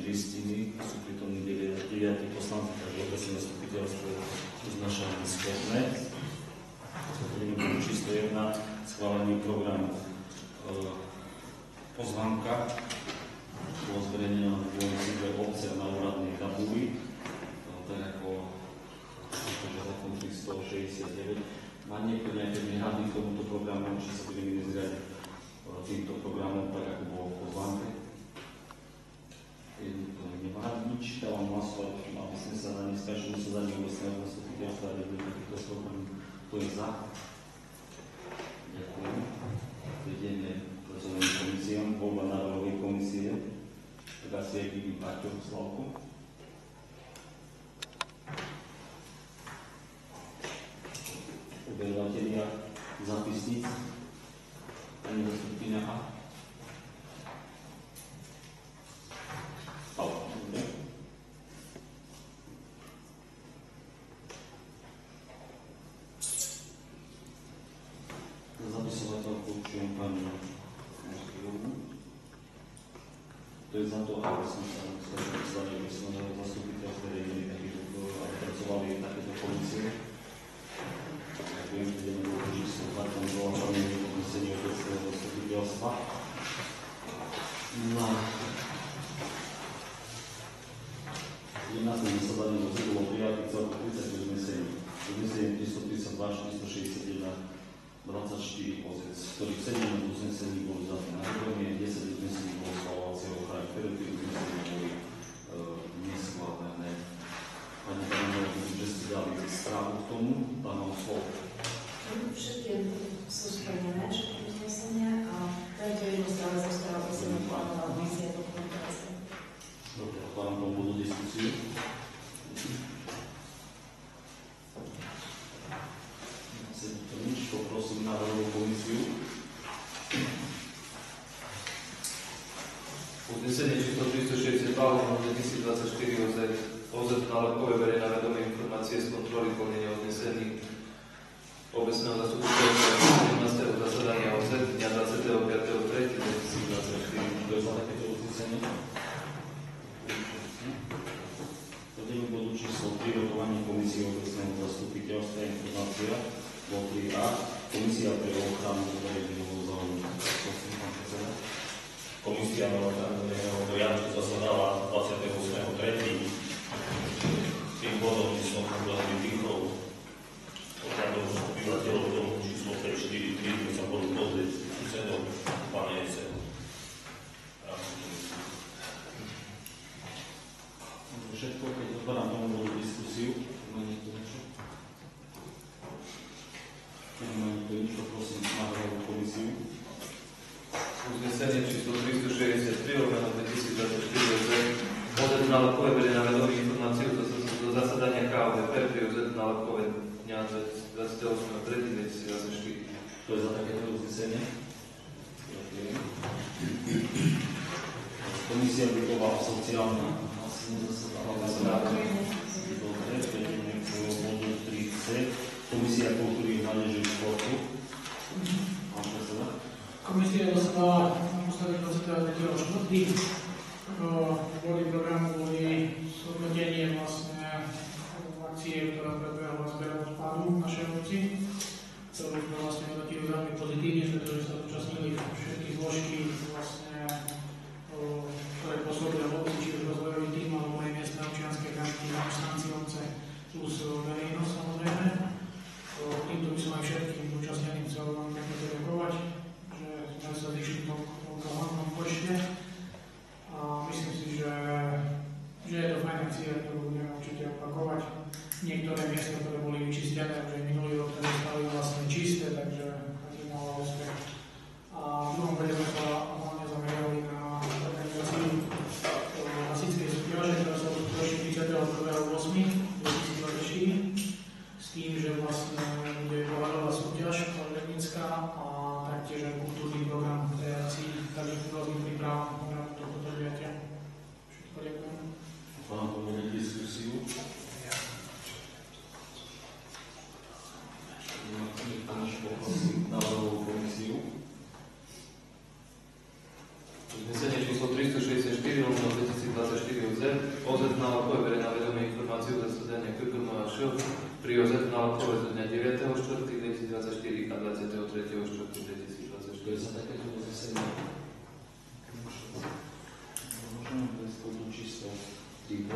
listiny, sú prítomní 9 poslanci, takže obecné zastupiteľstvo uznáša neschopné. Prejdeme k bodu číslo 1, schválenie programu. Pozvánka bolo zverejnená na webe obce na úradnej tabuli, tak ako zákon 369. Má niekto nejaké výhrady k tomuto programu, či sa budeme zriadiť týmto programom, tak ako bolo v pozvánke? Nemá nič, dávam hlasovať, aby sme sa na ne skážili sa za ne obecného zastupiteľstva a vedeli takýchto slovom. Kto je za? Ďakujem. Vedenie pracovným komisiám, voľba návrhovej komisie. Tak asi aj vidím Paťo Slavku. Oberovatelia zápisníc. Pani zastupkyňa A. Zapisovateľku určujem pani Moskivovu. To je za to, aby som sa dostali do svojho zastupiteľstva, ktoré je takýto, aby pracovali takéto komisie. Ďakujem, že budeme do číslo 2, tam zvolávané podnesenie obecného zastupiteľstva. Na 11. zasadanie bolo prijatý celko 30 uznesení. Uznesenie 332, 461, 24 pozíc, z ktorých 7 uznesení boli za národenie, 10 uznesení bolo schvaľovacieho charakteru, tie uznesení boli neschválené. Pani Karinova, že ste dali správu k tomu, dávam slovo. Všetky sú splnené, všetky uznesenia a tento jedno stále zostáva posledná plánová komisia dokumentácie. Dobre, otváram tomu bodu diskusiu. Poprosím návrhovú komisiu. Uznesenie číslo 362 2024 OZ nálepkové verejná vedomé informácie z kontroly plnenia uznesení obecného zastupiteľstva 17. zasadania OZ dňa 25.3.2024. Kto je za takéto uznesenie? Poďme bodu číslo 3, rokovanie komisie obecného zastupiteľstva informácia. Bod 3a, Komisia pre ochranu verejného záujmu. Prosím, pán predseda. Komisia na ochranu verejného poriadku zasadala 28.3. Tým bodom číslo problémy výchov ochranu obyvateľov domu číslo 543 sme sa boli pozrieť s susedom pána Jeseho. Všetko, keď otváram tomu bodu diskusiu, má niekto niečo? Nemá nikto nič, poprosím návrhovú komisiu. Uznesenie číslo 363 lomeno 2024 OZ nálepkové verejná vedomé informácie do zasadania KVP pri OZ nálepkové dňa 28.3.2024. Kto je za takéto uznesenie? Ďakujem. Komisia bytová a sociálna asi nezasadala. Dobre, prejdeme k bodu 3c. Komisia kultúry, mládeže a športu. Pán predseda. Komisia dostala posledný 23.4. Boli programu boli zhodnotenie vlastne akcie, ktorá prebehla zberu odpadu v našej obci. Ktorú sme vlastne hodnotili veľmi pozitívne, pretože sa zúčastnili všetky zložky vlastne, ktoré pôsobia v obci, či už rozvojový tým alebo aj miestne občianske karty, zamestnanci obce plus verejnosť samozrejme. Týmto by som aj všetkým zúčastneným chcel vám pekne poďakovať, že sme sa zišli v tomto hlavnom počte a myslím si, že je to fajn akcia, ktorú budeme určite opakovať. Niektoré miesta, ktoré boli vyčistené, že minulý rok stali vlastne čisté, takže každý mal úspech. A v druhom bode sme sa hlavne zamerali na organizáciu hasičskej súťaže, ktorá sa uskutoční 31.8.2024 s tým, že vlastne bude pohľadová súťaž Lenická a taktiež aj kultúrny program kreácií, takže rôznych príprav programu tohto podujatia. Všetko ďakujem. Pán povedať diskusiu. Poprosím návrhovú komisiu. Uznesenie číslo 364 2024 nálepkové bere na vedomie informáciu o zasadania KGMŠ pri OZ nálepkové zo dňa 9.4.2024 a 23.4.2024. Kto je za takéto uznesenie? Môžeme bez bodu číslo 3b,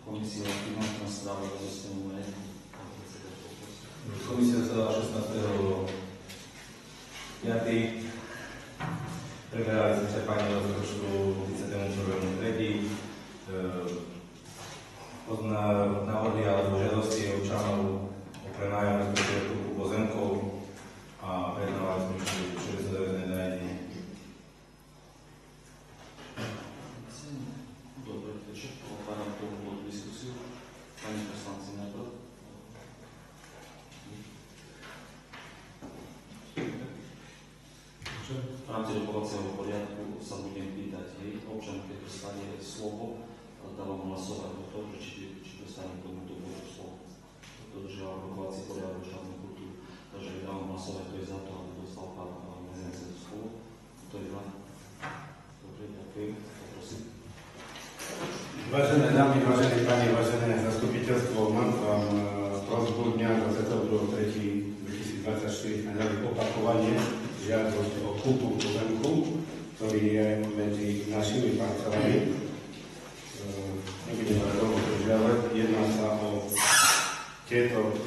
Komisia finančná správa o systému majetku. Komisia sa 16. 5. Preberali sme čerpanie rozpočtu 31.3. Návrhy alebo žiadosti občanov o prenájom respektíve kúpu pozemkov a prejednávali sme všeobecné nariadenie. Dobre, to je všetko. Otváram tomu bodu diskusiu. Pani poslanci najprv. V rámci rokovacieho poriadku sa budem pýtať občan, keď dostane slovo, dávam hlasovať o tom, či dostane k tomuto bodu slovo. Dodržiavam rokovací poriadok štátnej kultúry, takže dávam hlasovať, kto je za to, aby dostal pán Mezenec slovo. Kto je za? Dobre, ďakujem. Poprosím. Vážené dámy, vážení páni, vážené zastupiteľstvo, mám vám prosbu dňa 22.3.2024 sme dali opakovanie žiadosť o kúpu pozemku, ktorý je medzi našimi parcelami. Nebudem sa tomu zdržiavať, jedná sa o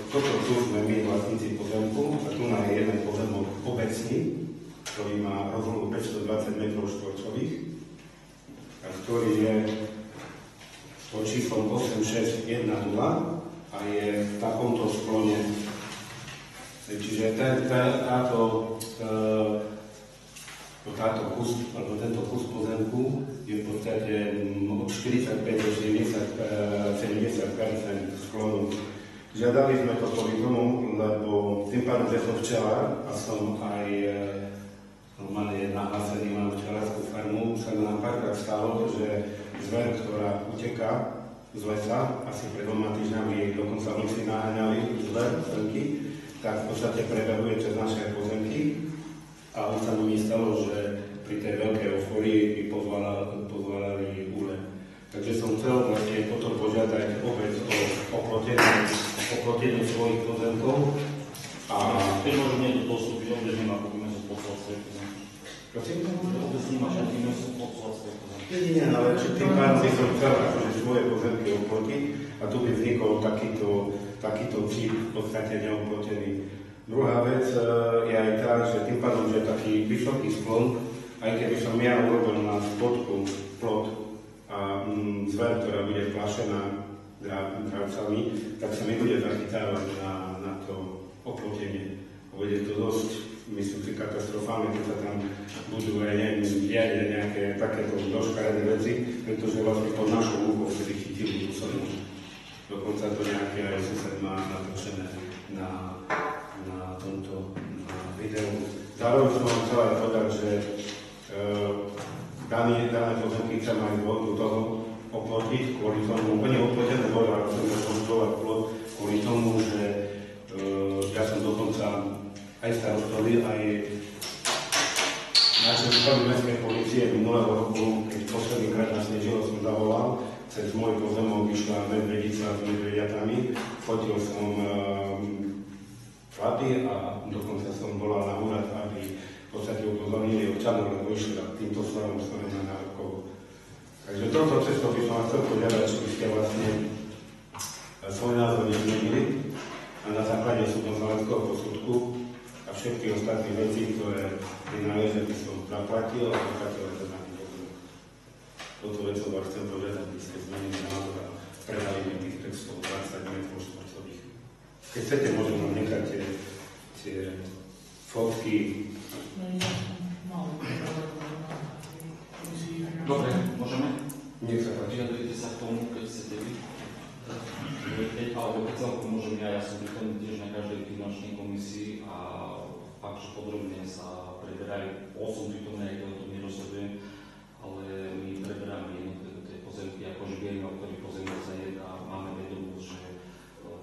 toto tu sme my vlastníci pozemku a tu je jeden pozemok obecný, ktorý má rozlohu 520 m2, a ktorý je pod číslom 8610 a je v takomto sklone. Čiže tento kus pozemku je v podstate od 45 do 70% sklonu. Žiadali sme to kvôli tomu, lebo tým pádom, že som včelár a som aj normálne nahlásený, mám včelárskú farmu, sa nám párkrát stalo, že zver, ktorá uteká z lesa, asi pred 2 týždňami jej dokonca v noci naháňali zver, srnky, tak v podstate preberuje cez naše pozemky a on sa mi stalo, že pri tej veľkej euforii by pozválali úle. Takže som chcel vlastne potom požiadať obec o oplotenie svojich pozemkov a... Keď môžem niekto postúpiť, obec nemá povinnosť poslať svoje pozemky. Prosím? Obec nemá povinnosť poslať svoje pozemky. Nie, ale tým pádom by som chcel akože svoje pozemky oplotiť a tu by vznikol takýto čip v podstate neoplotený. Druhá vec je aj tá, že tým pádom, že je taký vysoký sklon, aj keby som ja urobil na spodku plot a zver, ktorá bude plašená dravcami, tak sa mi bude zachytávať na to oplotenie. Bude to dosť, myslím si, katastrofálne, keď sa tam budú aj diať nejaké takéto doškaredé veci, pretože vlastne pod našou úchou vtedy chytili tú srnu. Dokonca to nejaké aj sused má natočené na tomto videu. Zároveň som vám chcel aj povedať, že dané pozemky chcem aj do toho oplotiť kvôli tomu, úplne oplotené bolo, ale chcem zakonštruovať plot kvôli tomu, že ja som dokonca aj starostovi, aj načelníkovi mestskej polície minulého roku, keď posledný krát nás snežilo, som zavolal, cez môj pozemok vyšla medvedica s medvediatami, fotil som chlapy a dokonca som volal na úrad, aby v podstate upozornili občanov, lebo išli týmto smerom na nálepkovo. Takže toto cesto by som vás chcel požiadať, či by ste vlastne svoj názor nezmenili a na základe súdno-znaleckého posudku a všetky ostatné veci, ktoré prináležia, by som zaplatil a zaplatil aj za pozemok. Toto vecou vás chcem požiadať, aby ste zmenili názor a predali mi tých textov 20 m2. Keď chcete, môžem vám nechať tie fotky. Dobre, môžeme? Nech sa páči. Vyjadrite sa k tomu, keď chcete vy. Alebo keď celkom môžem ja som prítomný tiež na každej finančnej komisii a fakt, že podrobne sa preberajú, som prítomný, aj keď o tom nerozhodujem, ale my preberáme jednotlivé tie pozemky, akože vieme, o ktorých pozemkoch sa jedná, máme vedomosť, že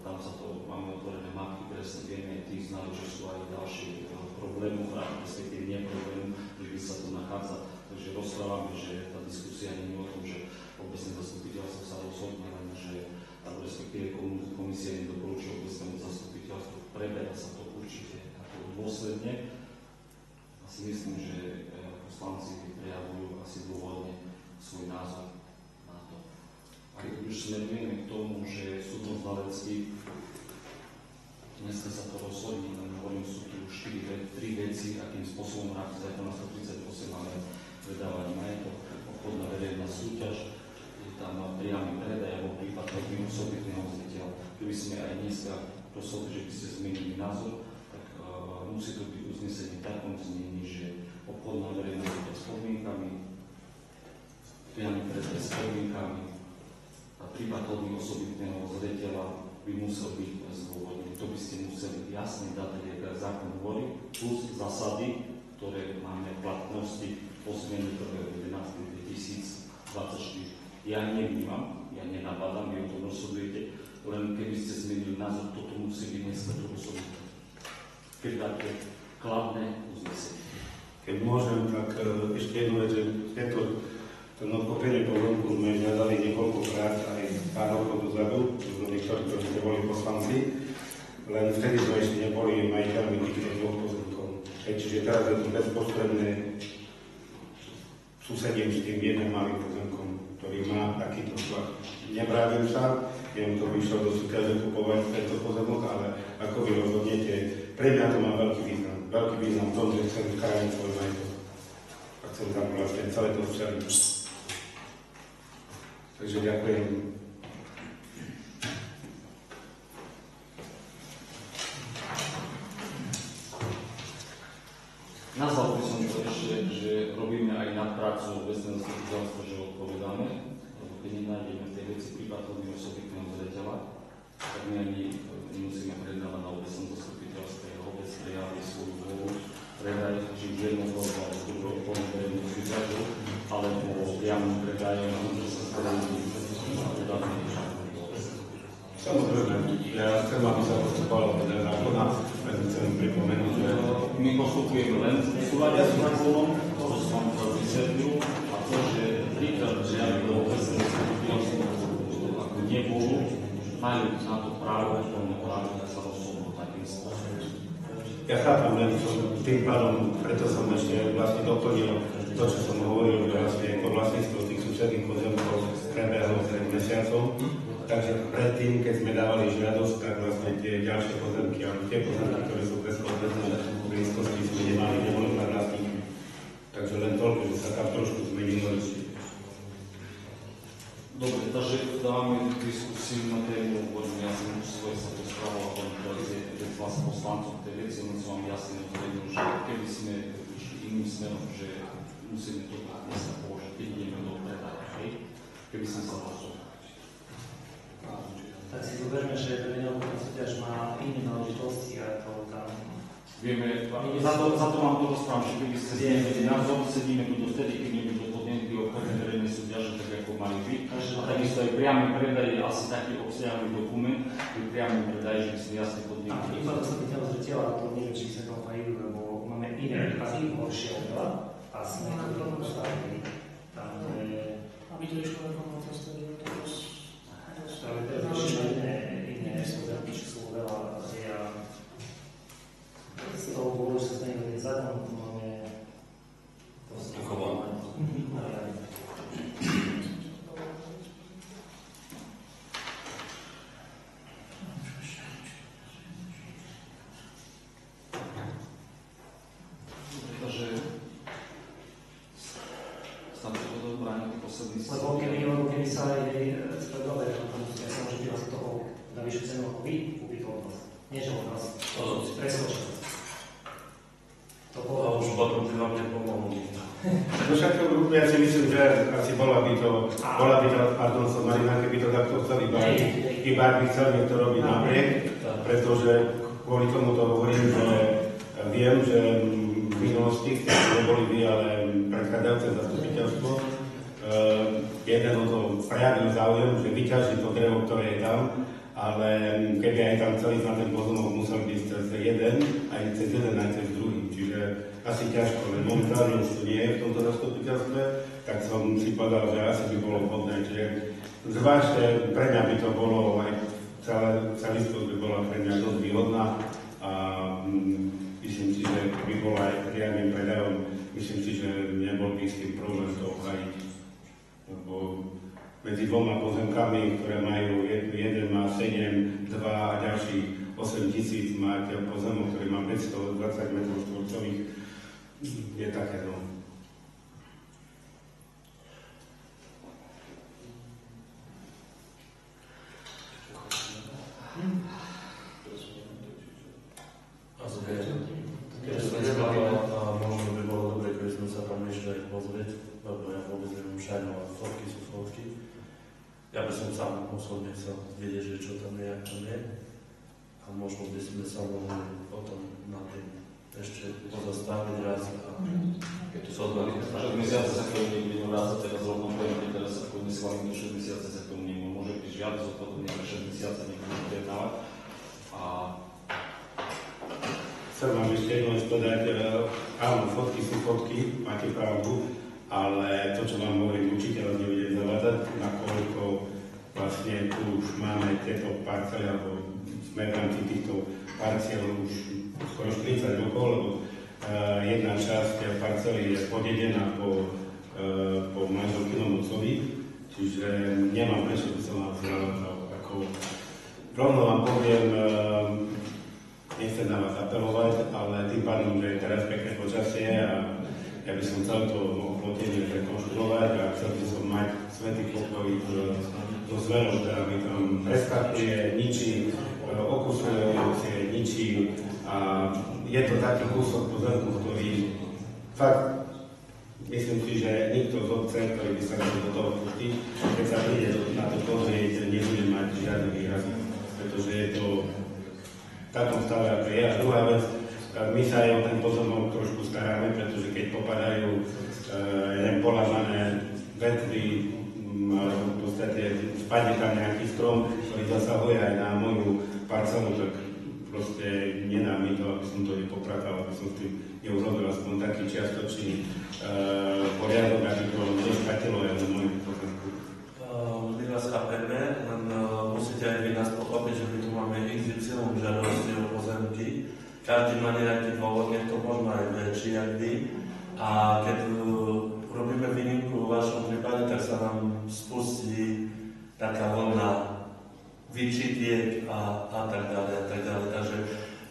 tam sa to, máme otvorené mapky, presne vieme, tých znali, že sú aj ďalšie problémy, respektíve nie problémy, že sa to nachádza. Takže rozprávame, že tá diskusia nie je o tom, že obecné zastupiteľstvo sa rozhodne bezprostredne. Asi myslím, že poslanci prejavujú asi dôvodne svoj názor na to. A keď už smerujeme k tomu, že súdno-znalecký, dnes sme sa to rozhodli, len hovorím, sú tu 3 veci, akým spôsobom v rámci zákona 138 máme predávať majetok, obchodná verejná súťaž, je tam priamy predaj alebo prípad osobitného zreteľa. Keby sme aj dneska rozhodli, že by ste zmenili názor, tak musí to byť uznesenie v takom znení, že obchodná verejná súťaž s podmienkami, priamy predaj s podmienkami a prípad osobitného zreteľa by musel byť zdôvodnený. To by ste museli jasne dať, ako zákon hovorí, plus zásady, ktoré máme v platnosti po zmene 1.11.2024. Ja nevnímam, ja nenabádam, vy o tom rozhodujete, len keby ste zmenili názor, toto musí byť dneska to rozhodnuté. Keď dáte kladné uznesenie. Keď môžem, tak ešte jednu vec, že ten odkúpenie pozemku sme žiadali niekoľkokrát aj pár rokov dozadu, niektorí, ktorí ste boli poslanci, len vtedy sme ešte neboli majiteľmi týchto dvoch pozemkov. Čiže teraz je to bezprostredné susedím s tým jedným malým pozemkom, ktorý má takýto tlak. Nebrávim sa, neviem, to vyšlo do súťaže kupovať tento pozemok, ale ako vy rozhodnete, pre mňa to má veľký význam. Veľký význam v tom, že chcem chrániť svoj majetok. A chcem tam vlastne celé to včeliť. Takže ďakujem. Nazval by som to ešte, že robíme aj nadprácu obecného zastupiteľstva, že odpovedáme, lebo keď nenájdeme v tej veci prípadov osobitného zreteľa, tak my ani nemusíme predávať na obecnom zastupiteľstve, obec prejaví svoju vôľu, predaj, či už jednotlivo alebo druhou odpornú verejnú súťažu, alebo priamým predajom, že sa stredí na udaný Samozrejme, ja chcem, aby sa postupovalo podľa zákona, preto chcem pripomenúť, že my postupujeme len v súlade s zákonom, to som vám vysvetlil, a to, že príklad žiaľ do obecného zastupiteľstva ako nebolo, majú na to právo, plné právo, tak sa rozhodnú takým spôsobom. ja chápam, len tým pádom, preto som ešte vlastne doplnil to, čo som hovoril, že vlastne to vlastníctvo tých susedných pozemkov prebehlo pred mesiacom. Takže predtým, keď sme dávali žiadosť, tak vlastne tie ďalšie pozemky, alebo tie pozemky, ktoré sú bezprostredné v blízkosti, sme neboli mať vlastníkmi. Takže len toľko, že sa tam trošku zmenilo. Dobre, takže dávame diskusiu na tému, poďme, ja som svoje sa to správal, keď vás poslancov tej veci, len som vám jasne odvedil, že keby sme išli iným smerom, že musíme to dneska položiť, keď ideme do predaja, keby sme sa rozhodli. Tak si zoberme, že verejná súťaž má iné náležitosti a to tam... Vieme, za to vám to rozprávam, že keby ste zmenili názor, sedíme tu dovtedy, keď nebudú podmienky obchodnej verejnej súťaže, tak ako mali vy. A takisto aj priamy predaj je asi taký obsiahly dokument, pri priamom predaji, že by sme jasne podmienky. A iba to sa pýtalo zreteľa, to neviem, či by sa toho fajili, lebo máme iné a tým horšie oveľa a sme to postavili tam, kde... Aby to išlo na postavili, to dosť... Ale to je iné pozemky, čo sú oveľa z toho dôvodu, že sa zmenili zákon, máme Zachovať. Takže tam to dobrá nejaký posledný Lebo keby sa aj spredové, ja sa môžem prihlásiť toho na vyššiu cenu ako vy, kúpiť to od vás. Nie, že od vás. Presvedčať. To A už potom by vám nepomohli. Do všetkého grupu ja si myslím, že asi bola by to, pardon, som Marina, keby to takto chcel iba by chcel niekto robiť napriek, pretože kvôli tomu to hovorím, že viem, že v minulosti, keď neboli vy, ale predchádzajúce zastupiteľstvo, jeden o to prejavil záujem, že vyťaží to drevo, ktoré je tam, ale keby aj tam chceli na ten pozemok, musel byť cez jeden, aj cez druhý. Čiže asi ťažko, len momentálne už to nie je v tomto zastupiteľstve, tak som si povedal, že asi by bolo vhodné. Čiže zvlášte, pre mňa by to bolo, aj celistosť by bola pre mňa dosť výhodná a myslím si, že by bol aj riadnym predajom, myslím si, že nebol by s tým problém to obhájiť. Lebo medzi dvoma pozemkami, ktoré majú, jeden má 7, 2 a ďalší 8 000, máte pozemok, ktorý má 520 m2, je také no. Možno by bolo dobre, keby sme sa tam išli aj pozrieť, lebo ja vôbec neviem šajno, ale fotky sú fotky. Ja by som sám osobne chcel vedieť, že čo tam je, jak tam je. A možno by sme sa mohli potom na tým ešte pozastaviť raz a keď to sa odvalí. 6 mesiace sa k tomu nebudem vrázať, teraz rovno poviem, teraz ako neschválím to 6 mesiace sa k tomu nebudem. Môže byť žiadosť o potom nejaké 6 mesiace nebudem prejednávať. A chcem vám ešte jedno povedať, áno, fotky sú fotky, máte pravdu, ale to, čo vám hovorím, určite vás nebudem zavádzať, nakoľko vlastne tu už máme tieto parcely, alebo sme v rámci týchto parciel už skoro 40 rokov, lebo jedna časť parcely je podedená po manželkynom otcovi, čiže nemám prečo by som vás zavádzal. Rovno vám poviem, nechcem na vás apelovať, ale tým pádom, že je teraz pekné počasie a ja by som chcel to oplotenie rekonštruovať a chcel by som mať svätý pokoj so zverou, ktorá mi tam preskakuje, ničí, okusuje si, ničí a je to taký kúsok pozemku, ktorý fakt myslím si, že nikto z obce, ktorý by sa chcel do toho pustiť, keď sa príde na to pozrieť, nebude mať žiadne výrazy, pretože je to v takom stave, ako je. A druhá vec, my sa aj o ten pozemok trošku staráme, pretože keď popadajú polamané vetvy, alebo v podstate spadne tam nejaký strom, ktorý zasahuje aj na moju parcelu, tak proste nedá mi to, aby som to nepopratal, aby som s tým neurobil aspoň taký čiastočný poriadok, aby to nešpatilo aj na moju pozemku. My vás chápeme, len musíte aj vy nás pochopiť, že my tu máme XY žiadosti o pozemky. Každý má nejaký dôvod, nech to možno aj väčší, jak vy. A keď robíme výnimku v vašom prípade, tak sa nám spustí taká vlna vyčitiek a tak ďalej, a tak ďalej. Takže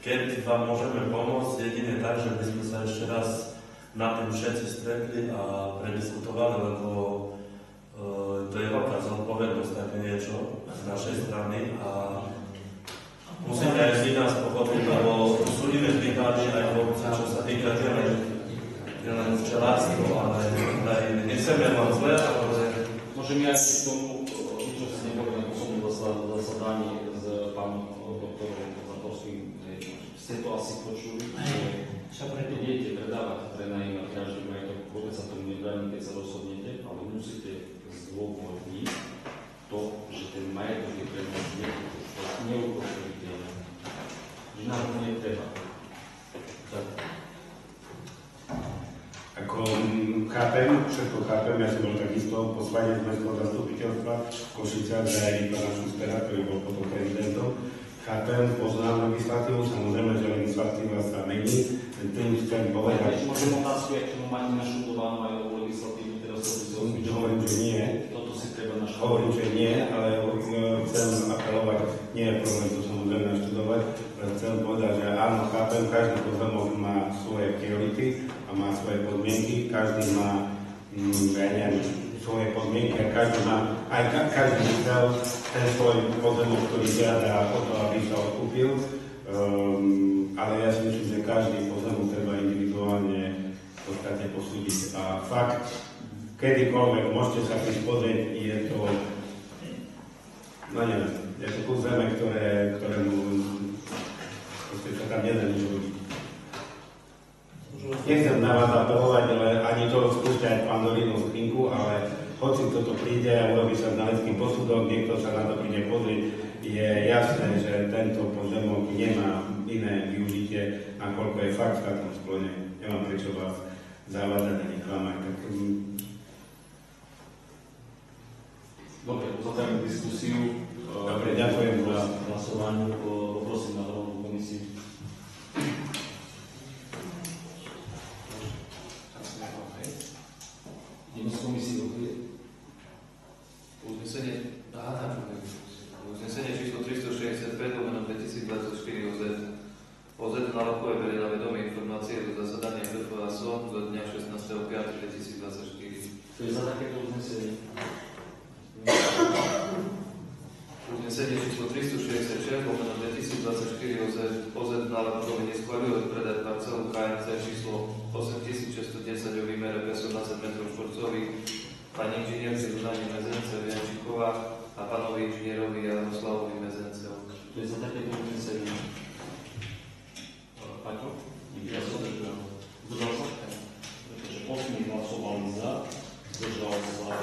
keď vám môžeme pomôcť, jedine tak, že by sme sa ešte raz na tým všetci stretli a prediskutovali, lebo to je veľká zodpovednosť také niečo z našej strany a musíte aj vy nás pochopiť, lebo sú iné príklady aj v obci, čo sa týka len včelárstvo, ale aj nechceme vám zle, ale môžem ja ešte k tomu, čo si neboli na poslednom zasadaní s pánom doktorom Zatorským, ste to asi počuli, že keď idete predávať prenajímať každý majetok, vôbec sa tomu nebráni, keď sa rozhodnete, ale musíte zdôvodniť to, že ten majetok je pre nás neukočiteľný. Že nám to netreba. Tak. Ako chápem, všetko chápem, ja som bol takisto poslanec mestského zastupiteľstva v Košiciach za Pána Šustera, ktorý bol potom prezidentom. Chápem, poznám legislatívu, samozrejme, že legislatíva sa mení, tým chcem povedať. Môžem otázku, jak tomu máte naštudovanú aj o legislatívu, teraz to by hovorím, že nie. Toto si treba naštudovať. Hovorím, že nie, ale chcem apelovať, nie je problém to samozrejme naštudovať, ale chcem povedať, že áno, chápem, každý pozemok má svoje priority a má svoje podmienky, každý má, ja neviem, svoje podmienky a každý má, aj každý chcel ten svoj pozemok, ktorý žiada o to, aby sa odkúpil, ale ja si myslím, že každý pozemok treba individuálne v podstate posúdiť. A fakt, kedykoľvek môžete sa prísť pozrieť, je to, no neviem, je to kus zeme, ktorému proste sa tam nedá nič robiť. Nechcem na vás apelovať, ale ani to spúšťať Pandorinu skrinku, ale hoci toto príde a urobí sa znalecký posudok, niekto sa na to príde pozrieť, je jasné, že tento pozemok nemá iné využitie, nakoľko je fakt v takom sklone. Nemám prečo vás zavádzať ani klamať. Dobre, uzatváram diskusiu. Dobre, ďakujem za hlasovanie. Poprosím na rovnú komisiu. Uznesenie číslo 365/2024 OZ nálepkové berie na vedomie informácie do zasadania BFASO do dňa 16.5.2024. To je za takéto uznesenie. Uznesenie číslo 366/2024 OZ nálepkové neschvaľuje odpredať parcelu KMC číslo 8610 o výmere 520 m2 pani inžinierke Zuzane Mezence Viančiková a pánovi inžinierovi Jaroslavovi Mezencev. To je za takéto uznesenie. Paťo? Ja som zdržal. Zdržal sa? Pretože 8 hlasovali za, zdržal sa.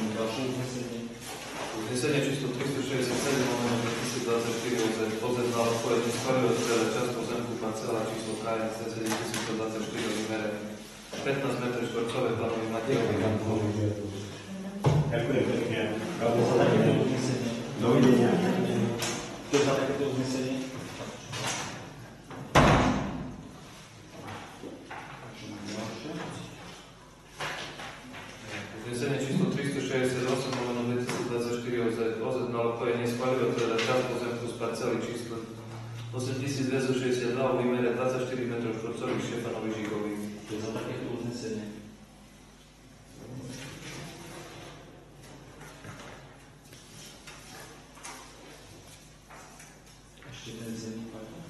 Ďalšie uznesenie. Uznesenie číslo 367/2024 OZ nálepkové neschvaľuje odpredať časť pozemku parcela číslo KMC 7124 o výmere 15 m2 pánovi Matejovi. Ďakujem pekne. To je za takéto uznesenie. Dovidenia. To je za takéto uznesenie. Uznesenie číslo 368/2024 OZ nálepkové neschvaľuje odpredať časť pozemku z parcely číslo 8262 o výmere 24 m2 Štefanovi Žigovi. To je za takéto uznesenie. Ešte ten ceník, Paťo.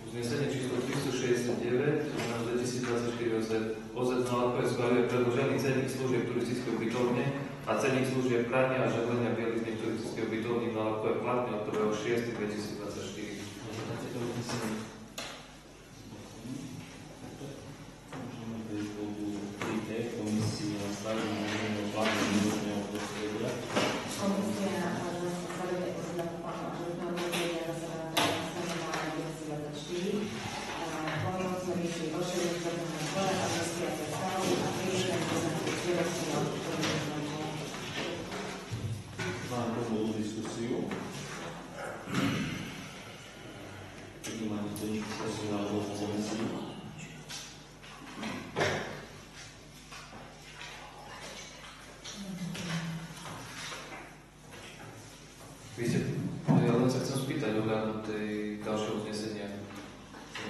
Uznesenie číslo 369/2024 OZ nálepkové schvaľuje predĺžený cenník služieb turistickej ubytovne a cenník služieb prania a žehlenia bielizny turistickej ubytovny nálepkové platne od 1.6.2024. Máme tomu diskusiu. Keď máte tú diskusiu alebo komisii. Vy ste, ja len sa chcem spýtať ohľadom tej ďalšieho uznesenia.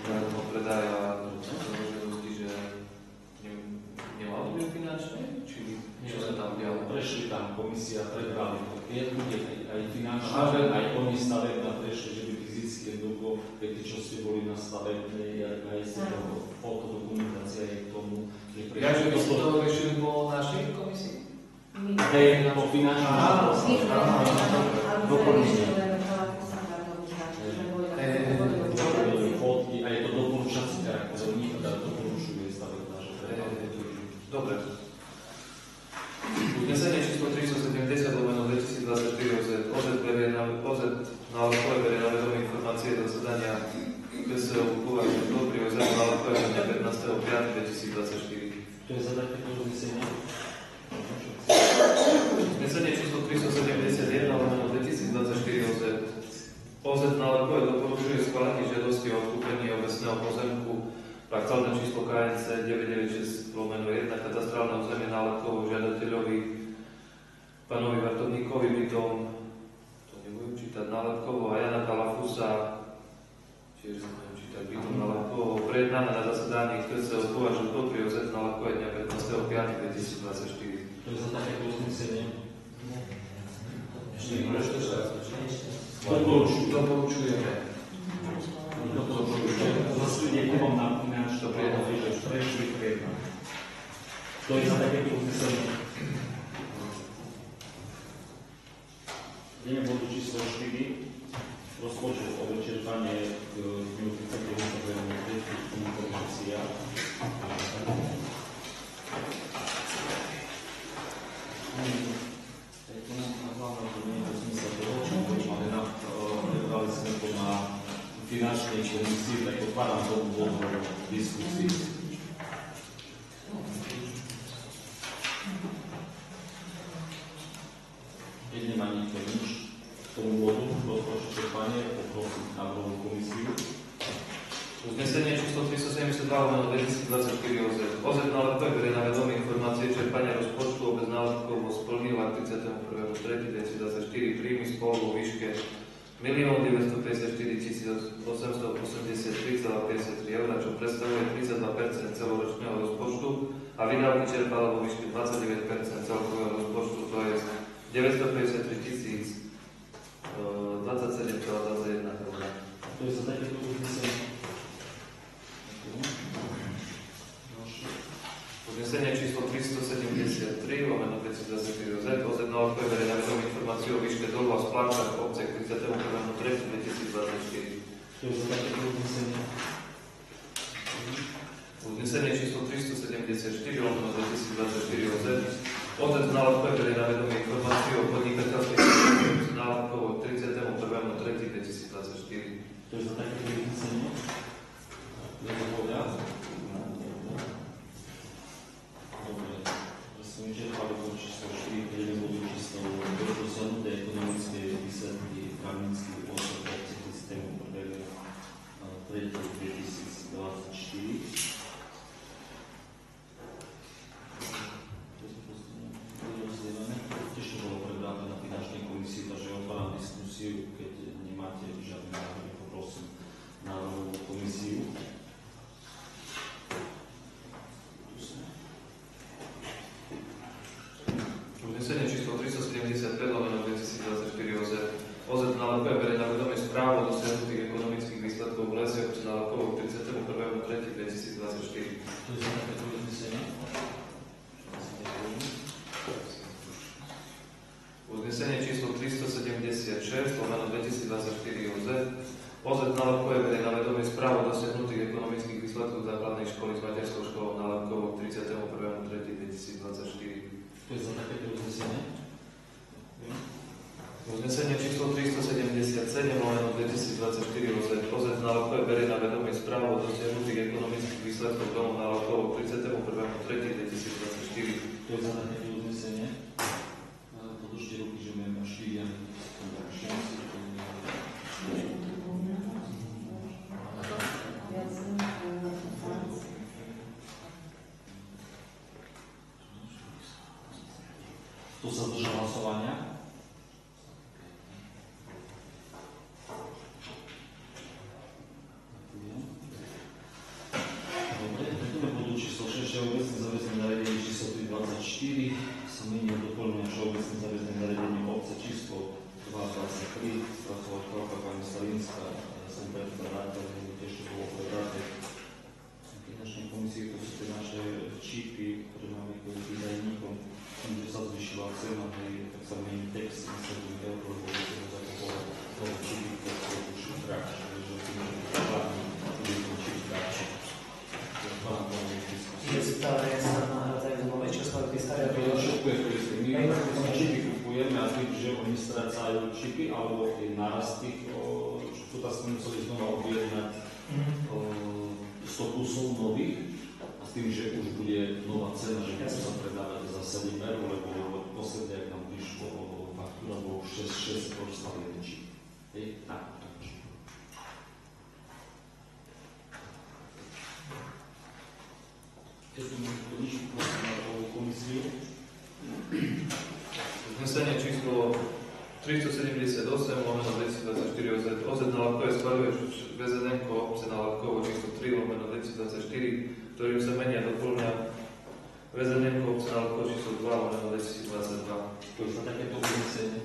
Ohľadom predaja založenosti, že nemalo to byť finančné? Či čo sa tam dialo? Prešli tam komisia, prebrali to. Je tu aj finančná, aj oni stavebná prešli, že by fyzicky jednoducho, viete, čo ste boli na stavebnej, aj sa fotodokumentácia je k tomu, že prešli. Ja, že by ste to riešili po našej komisii? Hej, po finančnej. Doplnenie. A je to doporučací charakter, oni doporučujú stavebná, že treba. Dobre. Uznesenie číslo 370/2024 OZ nálepkové berie na vedomie informácie do zasadania KSO Kúvačov pri OZ nálepkové dňa 15.5.2024. To je za takéto uznesenie. Uznesenie číslo 371/2024 OZ nálepkové doporučuje schválenie žiadosti o odkúpenie obecného pozemku parcelné číslo KNC 996/1 katastrálne územie nálepkovo žiadateľovi pánovi Vartovníkovi bytom, to nebudem čítať, nálepkovo a Jana Kalafusa, tiež sa budem čítať, bytom nálepkovo, prejednáme na zasadaní KSO Kúvačov pri OZ nálepkové dňa 15.5.2024. To je za takéto uznesenie. Doporučujeme. Zase nekom na ináč to prešli prejedná. To je za takéto uznesenie. Ideme bodu číslo 4. Rozpočet o vyčerpanie k dňu 30. komunikácia. Prebrali sme to na finančnej komisii, tak otváram to úvodnú diskusiu. Keď nemá nikto nič k tomu bodu, rozpočet čerpanie, poprosím poprosím návrhovú komisiu. Uznesenie číslo 372/2024 OZ na LP berie na vedomie informácie čerpania rozpočtu obec nálepkovo splnil a 31.3.2024 príjmy spolu vo výške 1 954 883,53 eur, čo predstavuje 32% celoročného rozpočtu a výdavky čerpala vo výške 29% celkového rozpočtu, to je 953 27,21 eur. To je za takéto uznesenie. Uznesenie číslo 373/2024 OZ na LP berie na vedomie informáciu o výške dlhu a splátkach obce k 31.3.2024. To je za takéto uznesenie. Uznesenie číslo 374/2024 OZ na LP berie na vedomie informáciu o podnikateľskej činnosti na LP k 31.3.2024. To je za takéto uznesenie. Dobre, som vyčerpali bod číslo 4, prejdeme bodu číslo 5, dosiahnuté ekonomické výsledky právnických osôb obce systému 1.3.2024. Tiež to bolo prebráté na finančnej komisii, takže otváram diskusiu, keď nemáte žiadne návrhy, poprosím návrhovú komisiu. Uznesenie číslo 375/2024 OZ na LP berie na vedomie správu o dosiahnutých ekonomických výsledkov v lese obce na LP k 31.3.2024. To je za takéto uznesenie. Uznesenie číslo 376/2024 OZ na LP berie na vedomie správu o dosiahnutých ekonomických výsledkov základnej školy s materskou školou na LP k 31.3.2024. To je za takéto uznesenie. Uznesenie číslo 377/2024 OZ na LP berie na vedomie správu o dosiahnutých ekonomických výsledkov domov na LP k 31.3.2024. To je za takéto uznesenie. Podržte ruky, že budeme našli a kto sa zdržal hlasovania? Dobre, prejdeme bodu číslo 6, všeobecné záväzné nariadenie číslo 324, sa mení doplňuje všeobecné záväzné nariadenie obce číslo 223, spracovateľka pani Stalinská, som predkladateľ, tiež to bolo prebraté finančnej komisie, to sú tie naše čipy, ktoré máme kvôli výdajníkom, tým, že sa zvyšila cena, tak sa mení text, myslím, že lebo by som zakupovať toho čipy, ktoré sú už drahšie, takže tým, že plánne, bude to čip drahšie. Staré sa nahradzajú do nové, čo sú tie staré? Všetko je to isté. My čipy kupujeme a tým, že oni strácajú čipy, alebo je nárast tých, čo tá sme museli znova objednať 100 kusov nových a s tým, že už bude nová cena, že budú sa predávať za 7 eur, lebo posledne, ak nám prišlo faktúra, bolo 6 eur stále jeden čip. Tak. Keď tu môžete nič prosím na komisiu. Uznesenie číslo 378/2024 OZ na LP schvaľuje VZN obce na Latkovo číslo 3/2024, ktorým sa menia doplňa VZN obce na Latkovo číslo 2/2022. To je za takéto uznesenie.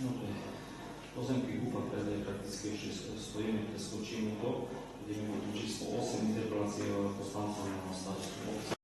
Dobre. Pozemky Húpa predaj prakticky ešte stojíme, preskočíme to. Ideme do číslo 8, interpelácie poslancov na starostu obce.